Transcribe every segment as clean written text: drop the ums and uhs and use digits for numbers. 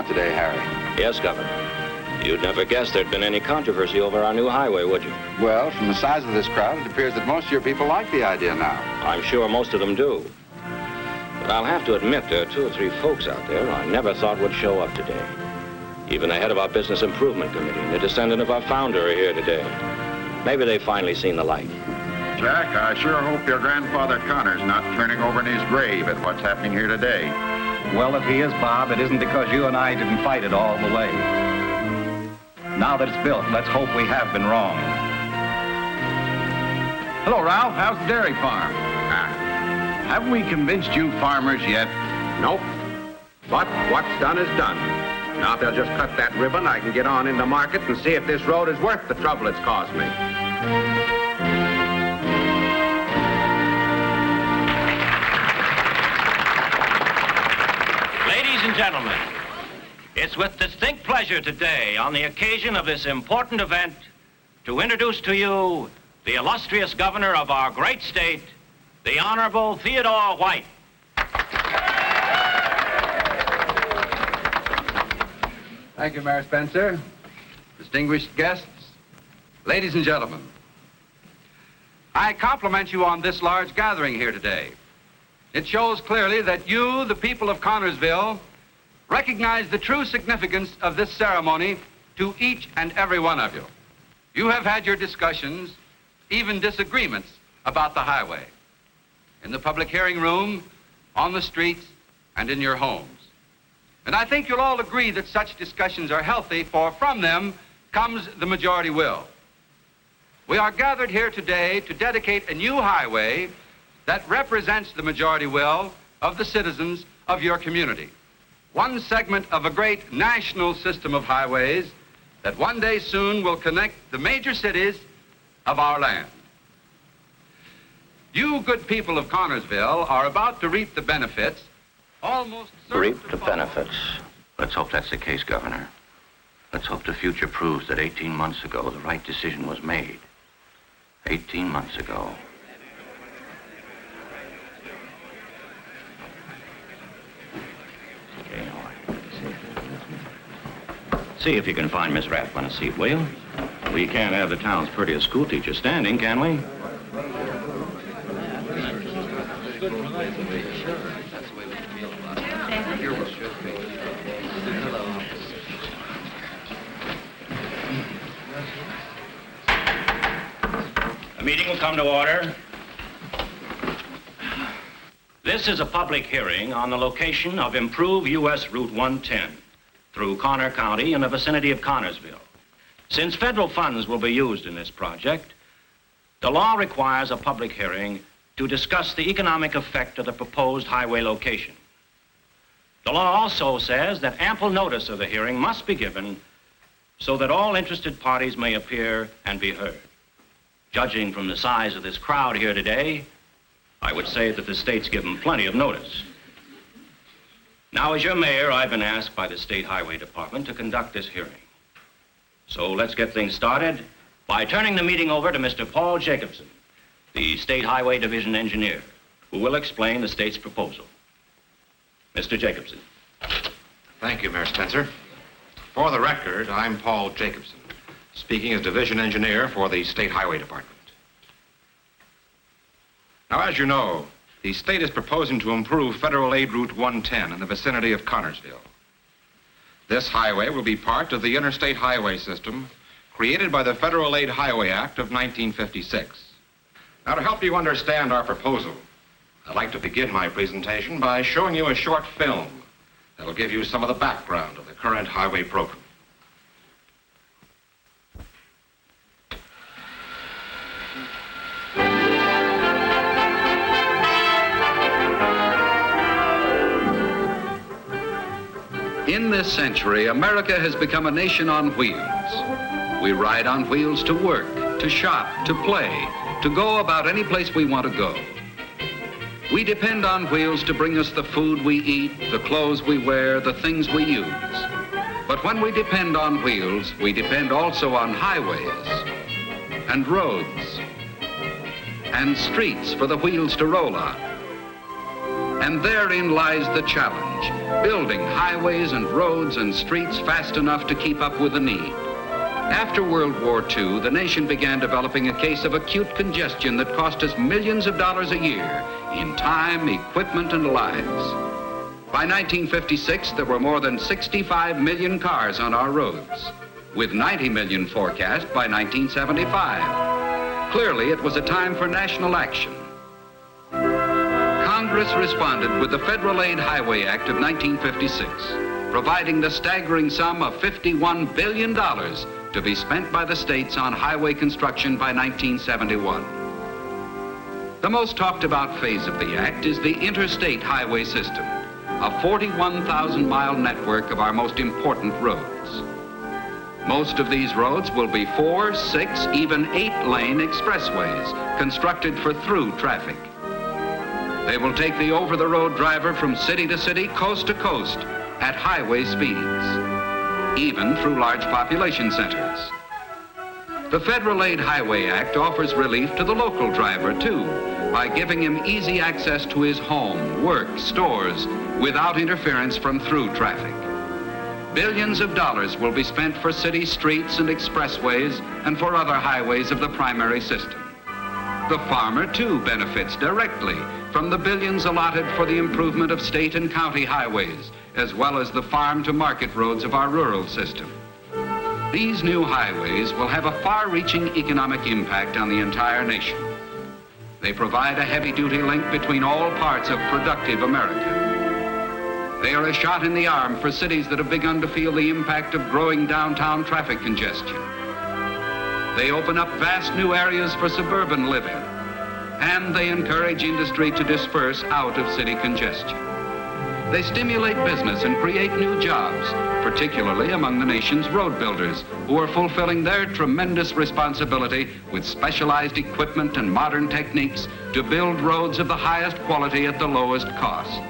out today, Harry. Yes, Governor. You'd never guess there'd been any controversy over our new highway, would you? Well, from the size of this crowd, it appears that most of your people like the idea now. I'm sure most of them do. But I'll have to admit there are 2 or 3 folks out there I never thought would show up today. Even the head of our Business Improvement Committee and the descendant of our founder are here today. Maybe they've finally seen the light. Jack, I sure hope your grandfather Connor's not turning over in his grave at what's happening here today. Well, if he is, Bob, it isn't because you and I didn't fight it all the way. Now that it's built, let's hope we have been wrong. Hello, Ralph. How's the dairy farm? Haven't we convinced you farmers yet? Nope. But what's done is done. Now, if they'll just cut that ribbon, I can get on in the market and see if this road is worth the trouble it's caused me. Ladies and gentlemen, it's with distinct pleasure today, on the occasion of this important event, to introduce to you the illustrious governor of our great state, the Honorable Theodore White. Thank you, Mayor Spencer. Distinguished guests, ladies and gentlemen, I compliment you on this large gathering here today. It shows clearly that you, the people of Connersville, recognize the true significance of this ceremony to each and every one of you. You have had your discussions, even disagreements, about the highway, in the public hearing room, on the streets, and in your homes. And I think you'll all agree that such discussions are healthy, for from them comes the majority will. We are gathered here today to dedicate a new highway that represents the majority will of the citizens of your community. One segment of a great national system of highways that one day soon will connect the major cities of our land. You good people of Connersville are about to reap the benefits, almost certain Reap to the follow. benefits. Let's hope that's the case, Governor. Let's hope the future proves that 18 months ago the right decision was made. 18 months ago. Okay, all right. See if you can find Miss Rathbun a seat, will you? We can't have the town's prettiest schoolteacher standing, can we? The meeting will come to order. This is a public hearing on the location of improved U.S. Route 110 through Conner County in the vicinity of Connersville. Since federal funds will be used in this project, the law requires a public hearing to discuss the economic effect of the proposed highway location. The law also says that ample notice of the hearing must be given so that all interested parties may appear and be heard. Judging from the size of this crowd here today, I would say that the state's given plenty of notice. Now, as your mayor, I've been asked by the State Highway Department to conduct this hearing. So let's get things started by turning the meeting over to Mr. Paul Jacobson, the State Highway Division engineer, who will explain the state's proposal. Mr. Jacobson. Thank you, Mayor Spencer. For the record, I'm Paul Jacobson, speaking as division engineer for the State Highway Department. Now, as you know, the state is proposing to improve federal aid Route 110 in the vicinity of Connersville. This highway will be part of the Interstate Highway system created by the Federal Aid Highway Act of 1956. Now, to help you understand our proposal, I'd like to begin my presentation by showing you a short film that'll give you some of the background of the current highway program. In this century, America has become a nation on wheels. We ride on wheels to work, to shop, to play, to go about any place we want to go. We depend on wheels to bring us the food we eat, the clothes we wear, the things we use. But when we depend on wheels, we depend also on highways and roads and streets for the wheels to roll on. And therein lies the challenge. building highways and roads and streets fast enough to keep up with the need. After World War II, the nation began developing a case of acute congestion that cost us millions of dollars a year in time, equipment, and lives. By 1956, there were more than 65 million cars on our roads, with 90 million forecast by 1975. Clearly, it was a time for national action. Congress responded with the Federal Aid Highway Act of 1956, providing the staggering sum of $51 billion to be spent by the states on highway construction by 1971. The most talked about phase of the act is the Interstate Highway system, a 41,000-mile network of our most important roads. Most of these roads will be 4, 6, even 8-lane expressways constructed for through traffic. They will take the over-the-road driver from city to city, coast to coast, at highway speeds, even through large population centers. The Federal Aid Highway Act offers relief to the local driver, too, by giving him easy access to his home, work, stores, without interference from through traffic. Billions of dollars will be spent for city streets and expressways and for other highways of the primary system. The farmer, too, benefits directly from the billions allotted for the improvement of state and county highways, as well as the farm-to-market roads of our rural system. These new highways will have a far-reaching economic impact on the entire nation. They provide a heavy-duty link between all parts of productive America. They are a shot in the arm for cities that have begun to feel the impact of growing downtown traffic congestion. They open up vast new areas for suburban living, and they encourage industry to disperse out of city congestion. They stimulate business and create new jobs, particularly among the nation's road builders, who are fulfilling their tremendous responsibility with specialized equipment and modern techniques to build roads of the highest quality at the lowest cost.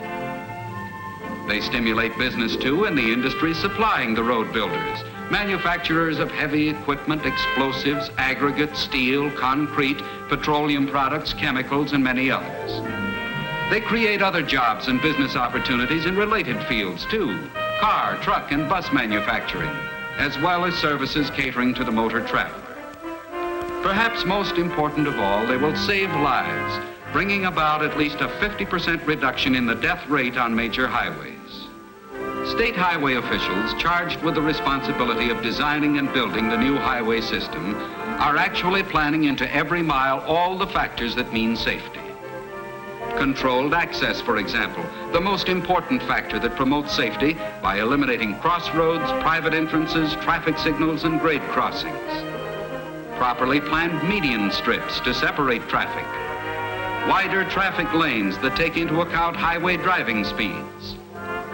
They stimulate business, too, in the industry supplying the road builders, manufacturers of heavy equipment, explosives, aggregates, steel, concrete, petroleum products, chemicals, and many others. They create other jobs and business opportunities in related fields, too, car, truck, and bus manufacturing, as well as services catering to the motor traveler. Perhaps most important of all, they will save lives, bringing about at least a 50% reduction in the death rate on major highways. State highway officials charged with the responsibility of designing and building the new highway system are actually planning into every mile all the factors that mean safety. Controlled access, for example, the most important factor that promotes safety by eliminating crossroads, private entrances, traffic signals, and grade crossings. Properly planned median strips to separate traffic. Wider traffic lanes that take into account highway driving speeds.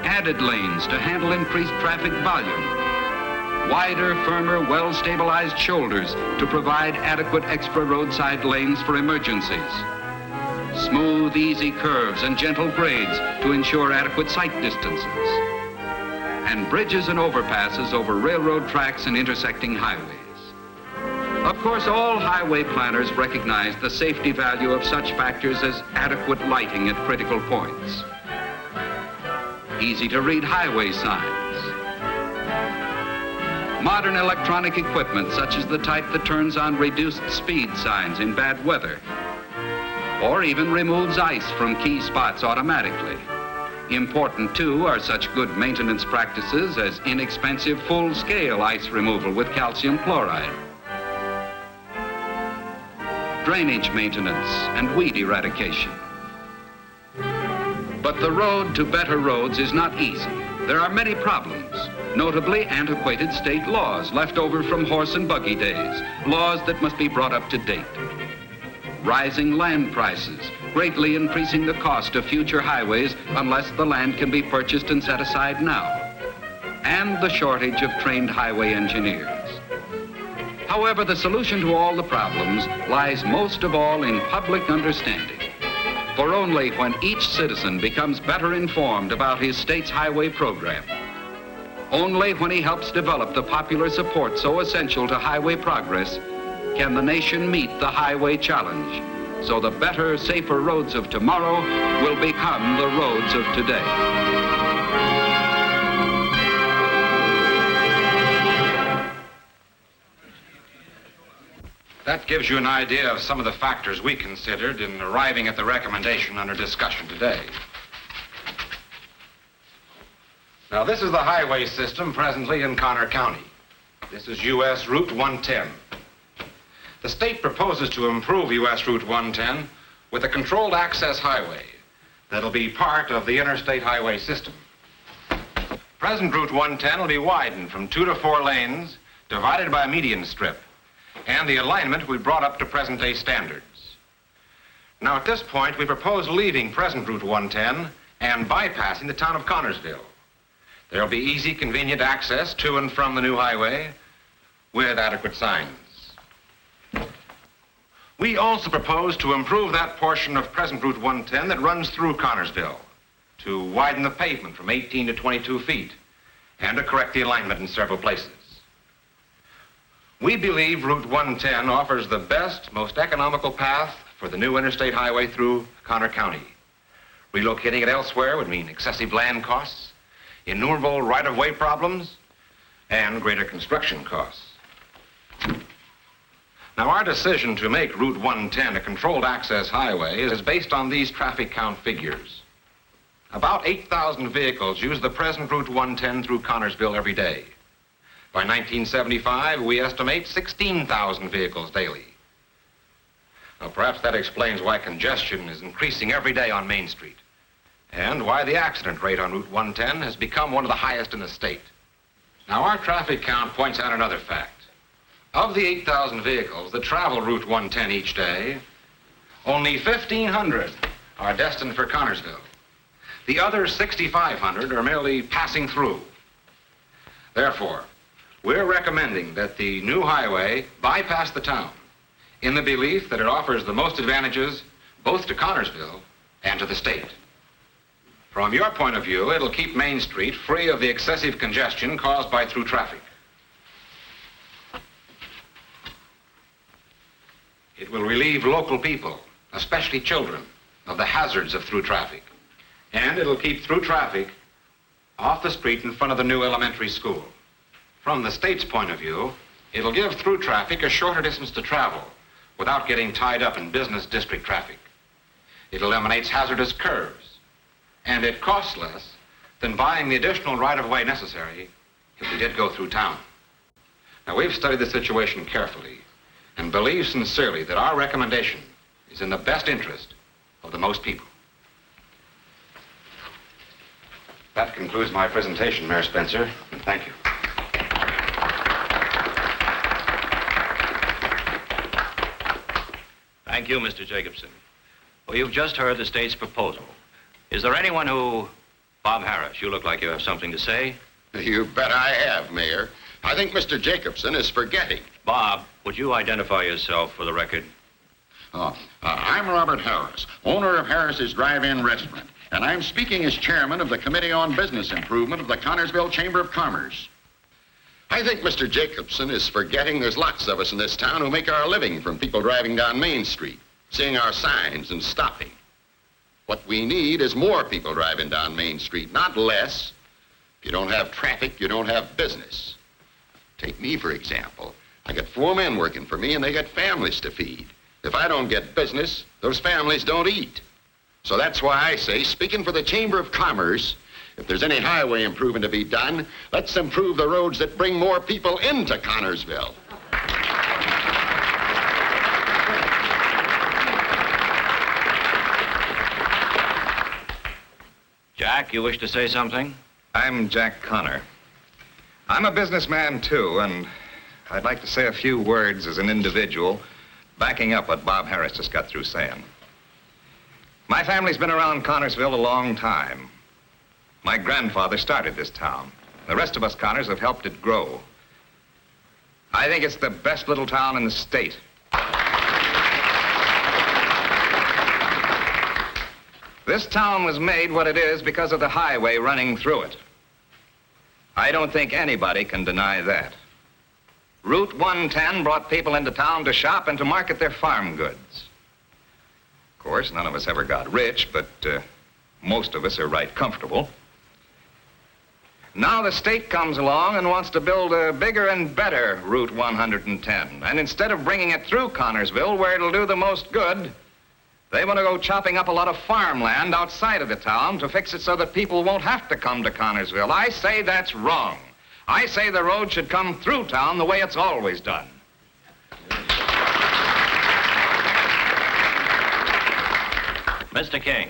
Added lanes to handle increased traffic volume. Wider, firmer, well-stabilized shoulders to provide adequate extra roadside lanes for emergencies. Smooth, easy curves and gentle grades to ensure adequate sight distances. And bridges and overpasses over railroad tracks and intersecting highways. Of course, all highway planners recognize the safety value of such factors as adequate lighting at critical points. Easy-to-read highway signs. Modern electronic equipment, such as the type that turns on reduced speed signs in bad weather, or even removes ice from key spots automatically. Important, too, are such good maintenance practices as inexpensive full-scale ice removal with calcium chloride, drainage maintenance, and weed eradication. But the road to better roads is not easy. There are many problems, notably antiquated state laws left over from horse and buggy days, laws that must be brought up to date. Rising land prices, greatly increasing the cost of future highways unless the land can be purchased and set aside now. And the shortage of trained highway engineers. However, the solution to all the problems lies most of all in public understanding. For only when each citizen becomes better informed about his state's highway program, only when he helps develop the popular support so essential to highway progress, can the nation meet the highway challenge, so the better, safer roads of tomorrow will become the roads of today. That gives you an idea of some of the factors we considered in arriving at the recommendation under discussion today. Now, this is the highway system presently in Conner County. This is U.S. Route 110. The state proposes to improve U.S. Route 110 with a controlled access highway that'll be part of the Interstate Highway system. Present Route 110 will be widened from 2 to 4 lanes, divided by a median strip, and the alignment will be brought up to present-day standards. Now, at this point, we propose leaving present Route 110 and bypassing the town of Connersville. There'll be easy, convenient access to and from the new highway with adequate signs. We also propose to improve that portion of present Route 110 that runs through Connersville, to widen the pavement from 18 to 22 feet, and to correct the alignment in several places. We believe Route 110 offers the best, most economical path for the new interstate highway through Conner County. Relocating it elsewhere would mean excessive land costs, innumerable right-of-way problems, and greater construction costs. Now, our decision to make Route 110 a controlled access highway is based on these traffic count figures. About 8,000 vehicles use the present Route 110 through Connersville every day. By 1975, we estimate 16,000 vehicles daily. Now, perhaps that explains why congestion is increasing every day on Main Street, and why the accident rate on Route 110 has become one of the highest in the state. Now, our traffic count points out another fact. Of the 8,000 vehicles that travel Route 110 each day, only 1,500 are destined for Connersville. The other 6,500 are merely passing through. Therefore, we're recommending that the new highway bypass the town in the belief that it offers the most advantages both to Connersville and to the state. From your point of view, it'll keep Main Street free of the excessive congestion caused by through traffic. It will relieve local people, especially children, of the hazards of through traffic. And it'll keep through traffic off the street in front of the new elementary school. From the state's point of view, it'll give through traffic a shorter distance to travel without getting tied up in business district traffic. It eliminates hazardous curves, and it costs less than buying the additional right-of-way necessary if we did go through town. Now, we've studied the situation carefully and believe sincerely that our recommendation is in the best interest of the most people. That concludes my presentation, Mayor Spencer, and thank you. Thank you, Mr. Jacobson. Well, you've just heard the state's proposal. Is there anyone who... Bob Harris, you look like you have something to say. You bet I have, Mayor. I think Mr. Jacobson is forgetting. Bob, would you identify yourself for the record? I'm Robert Harris, owner of Harris's Drive-In Restaurant, and I'm speaking as chairman of the Committee on Business Improvement of the Connersville Chamber of Commerce. I think Mr. Jacobson is forgetting there's lots of us in this town who make our living from people driving down Main Street, seeing our signs and stopping. What we need is more people driving down Main Street, not less. If you don't have traffic, you don't have business. Take me, for example. I got 4 men working for me, and they got families to feed. If I don't get business, those families don't eat. So that's why I say, speaking for the Chamber of Commerce, if there's any highway improvement to be done, let's improve the roads that bring more people into Connersville. Jack, you wish to say something? I'm Jack Conner. I'm a businessman, too, and I'd like to say a few words as an individual, backing up what Bob Harris just got through saying. My family's been around Connersville a long time. My grandfather started this town. The rest of us Conners have helped it grow. I think it's the best little town in the state. This town was made what it is because of the highway running through it. I don't think anybody can deny that. Route 110 brought people into town to shop and to market their farm goods. Of course, none of us ever got rich, but most of us are right comfortable. Now the state comes along and wants to build a bigger and better Route 110. And instead of bringing it through Connersville, where it'll do the most good, they want to go chopping up a lot of farmland outside of the town to fix it so that people won't have to come to Connersville. I say that's wrong. I say the road should come through town the way it's always done. Mr. King.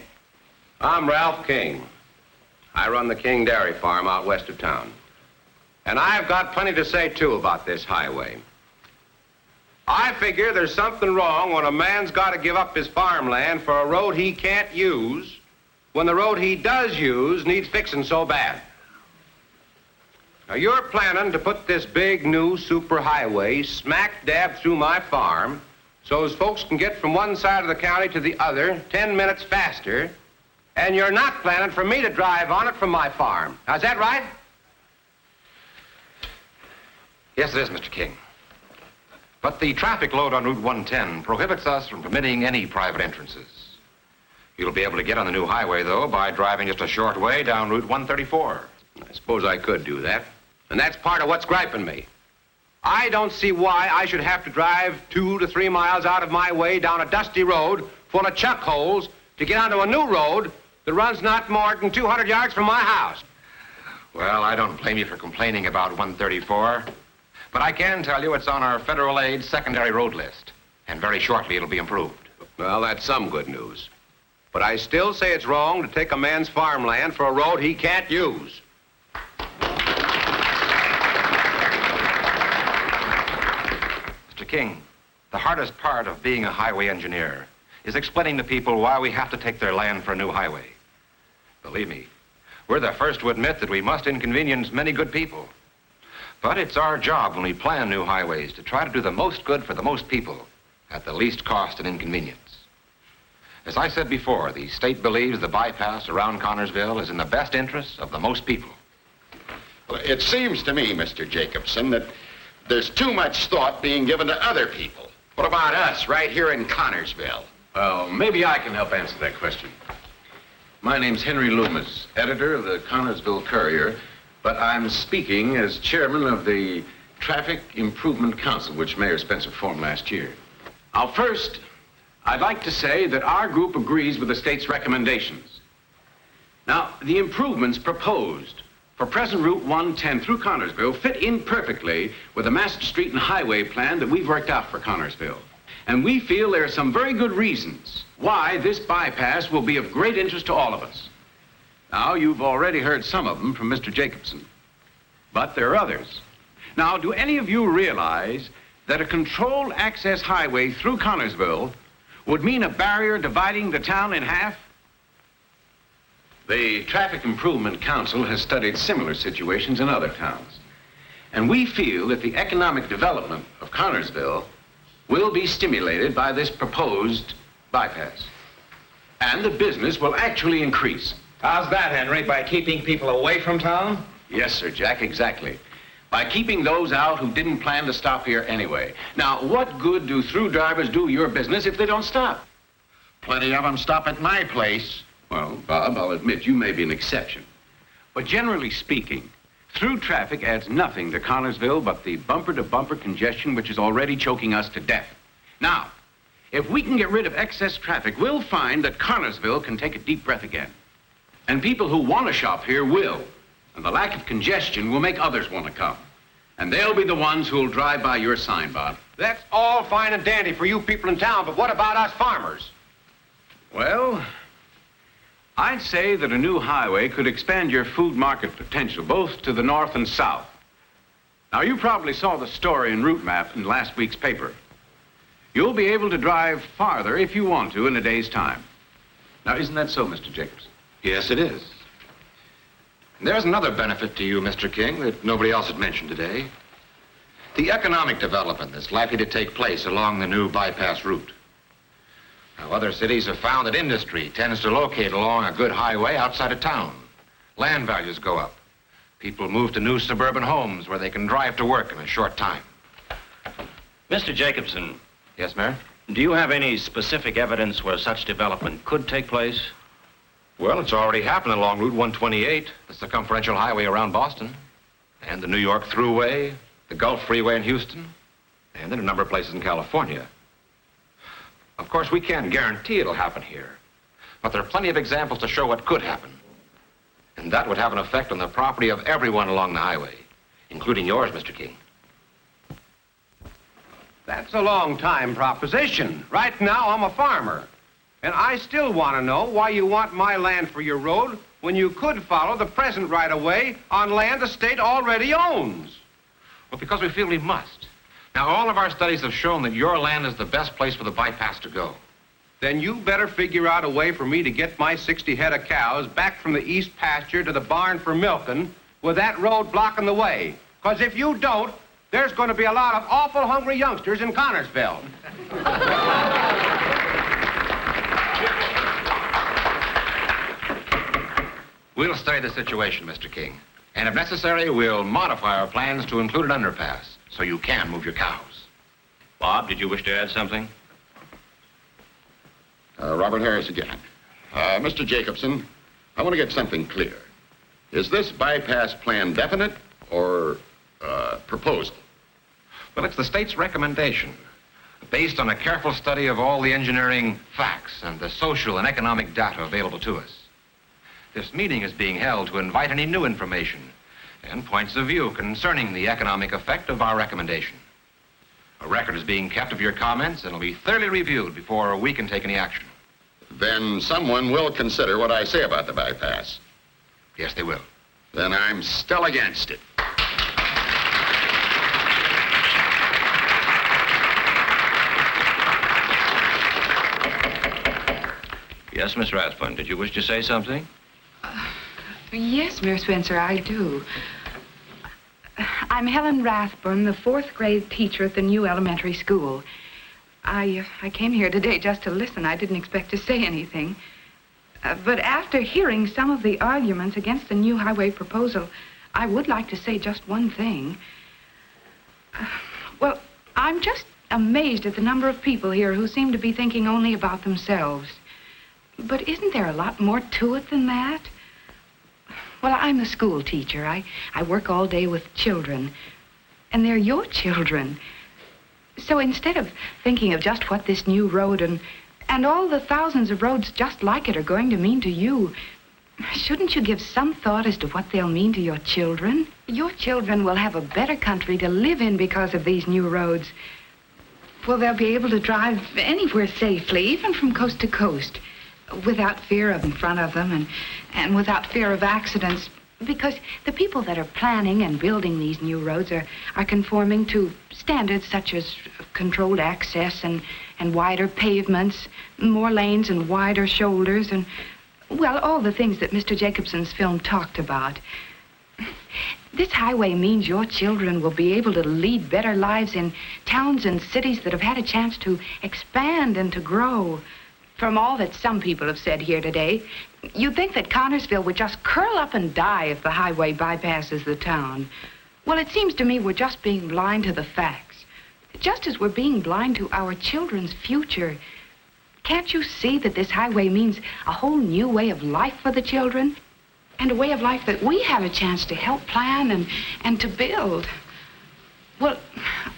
I'm Ralph King. I run the King Dairy Farm out west of town. And I've got plenty to say, too, about this highway. I figure there's something wrong when a man's got to give up his farmland for a road he can't use when the road he does use needs fixing so bad. Now, you're planning to put this big new superhighway smack dab through my farm so as folks can get from one side of the county to the other 10 minutes faster, and you're not planning for me to drive on it from my farm. Now, is that right? Yes, it is, Mr. King. But the traffic load on Route 110 prohibits us from permitting any private entrances. You'll be able to get on the new highway, though, by driving just a short way down Route 134. I suppose I could do that. And that's part of what's griping me. I don't see why I should have to drive 2 to 3 miles out of my way down a dusty road full of chuck holes to get onto a new road that runs not more than 200 yards from my house. Well, I don't blame you for complaining about 134. But I can tell you it's on our federal aid secondary road list. And very shortly it'll be improved. Well, that's some good news. But I still say it's wrong to take a man's farmland for a road he can't use. Mr. King, the hardest part of being a highway engineer is explaining to people why we have to take their land for a new highway. Believe me, we're the first to admit that we must inconvenience many good people. But it's our job when we plan new highways to try to do the most good for the most people at the least cost and inconvenience. As I said before, the state believes the bypass around Connersville is in the best interests of the most people. Well, it seems to me, Mr. Jacobson, that there's too much thought being given to other people. What about us right here in Connersville? Well, maybe I can help answer that question. My name's Henry Loomis, editor of the Connersville Courier, but I'm speaking as chairman of the Traffic Improvement Council, which Mayor Spencer formed last year. Now, first, I'd like to say that our group agrees with the state's recommendations. Now, the improvements proposed for present Route 110 through Connersville fit in perfectly with the Master Street and Highway plan that we've worked out for Connersville. And we feel there are some very good reasons why this bypass will be of great interest to all of us. Now, you've already heard some of them from Mr. Jacobson, but there are others. Now, do any of you realize that a controlled access highway through Connersville would mean a barrier dividing the town in half? The Traffic Improvement Council has studied similar situations in other towns, and we feel that the economic development of Connersville will be stimulated by this proposed bypass, and the business will actually increase. How's that, Henry? By keeping people away from town? Yes, sir, Jack, exactly. By keeping those out who didn't plan to stop here anyway. Now, what good do through drivers do your business if they don't stop? Plenty of them stop at my place. Well, Bob, I'll admit you may be an exception. But generally speaking, through traffic adds nothing to Connersville but the bumper-to-bumper congestion which is already choking us to death. Now, if we can get rid of excess traffic, we'll find that Connersville can take a deep breath again. And people who want to shop here will. And the lack of congestion will make others want to come. And they'll be the ones who'll drive by your sign, Bob. That's all fine and dandy for you people in town, but what about us farmers? Well, I'd say that a new highway could expand your food market potential, both to the north and south. Now, you probably saw the story in Route Map in last week's paper. You'll be able to drive farther if you want to in a day's time. Now, isn't that so, Mr. Jacobs? Yes, it is. And there's another benefit to you, Mr. King, that nobody else had mentioned today. The economic development that's likely to take place along the new bypass route. Now, other cities have found that industry tends to locate along a good highway outside of town. Land values go up. People move to new suburban homes where they can drive to work in a short time. Mr. Jacobson, Yes, Mayor? do you have any specific evidence where such development could take place? Well, it's already happened along Route 128, the circumferential highway around Boston, and the New York Thruway, the Gulf Freeway in Houston, and in a number of places in California. Of course, we can't guarantee it'll happen here, but there are plenty of examples to show what could happen. And that would have an effect on the property of everyone along the highway, including yours, Mr. King. That's a long time proposition. Right now, I'm a farmer. And I still want to know why you want my land for your road when you could follow the present right-of-way on land the state already owns. Well, because we feel we must. Now, all of our studies have shown that your land is the best place for the bypass to go. Then you better figure out a way for me to get my 60 head of cows back from the east pasture to the barn for milking with that road blocking the way. Because if you don't, there's going to be a lot of awful hungry youngsters in Connersville. We'll study the situation, Mr. King. And if necessary, we'll modify our plans to include an underpass so you can move your cows. Bob, did you wish to add something? Robert Harris again. Mr. Jacobson, I want to get something clear. Is this bypass plan definite or proposal? Well, it's the state's recommendation, based on a careful study of all the engineering facts and the social and economic data available to us. This meeting is being held to invite any new information and points of view concerning the economic effect of our recommendation. A record is being kept of your comments and will be thoroughly reviewed before we can take any action. Then someone will consider what I say about the bypass. Yes, they will. Then I'm still against it. Yes, Miss Rathbun, did you wish to say something? Yes, Mayor Spencer, I do. I'm Helen Rathbun, the 4th grade teacher at the new elementary school. I came here today just to listen. I didn't expect to say anything. But after hearing some of the arguments against the new highway proposal, I would like to say just one thing. Well, I'm just amazed at the number of people here who seem to be thinking only about themselves. But isn't there a lot more to it than that? Well, I'm a school teacher. I work all day with children, and they're your children. So instead of thinking of just what this new road and all the thousands of roads just like it are going to mean to you, shouldn't you give some thought as to what they'll mean to your children? Your children will have a better country to live in because of these new roads. Well, they'll be able to drive anywhere safely, even from coast to coast, without fear in front of them and without fear of accidents, because the people that are planning and building these new roads are conforming to standards such as controlled access and wider pavements, more lanes and wider shoulders, and, well, all the things that Mr. Jacobson's film talked about. This highway means your children will be able to lead better lives in towns and cities that have had a chance to expand and to grow. From all that some people have said here today, you'd think that Connersville would just curl up and die if the highway bypasses the town. Well, it seems to me we're just being blind to the facts, just as we're being blind to our children's future. Can't you see that this highway means a whole new way of life for the children? And a way of life that we have a chance to help plan and to build. Well,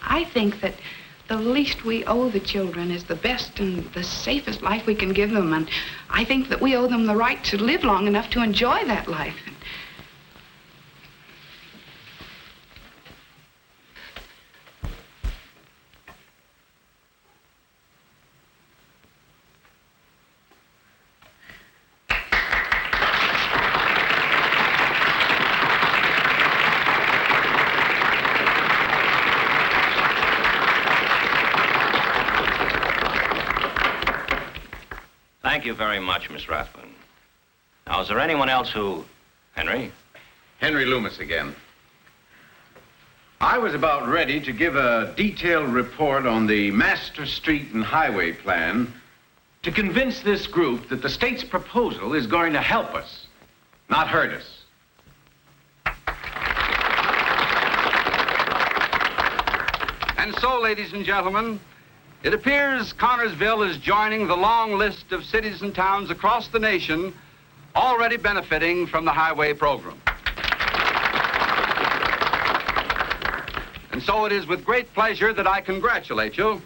I think that the least we owe the children is the best and the safest life we can give them. And I think that we owe them the right to live long enough to enjoy that life. Thank you very much, Miss Rathbun. Now, is there anyone else who... Henry? Henry Loomis again. I was about ready to give a detailed report on the master street and highway plan to convince this group that the state's proposal is going to help us, not hurt us. And so, ladies and gentlemen, it appears Connersville is joining the long list of cities and towns across the nation already benefiting from the highway program. And so it is with great pleasure that I congratulate you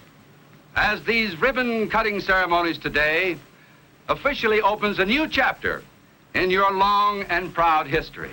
as these ribbon-cutting ceremonies today officially opens a new chapter in your long and proud history.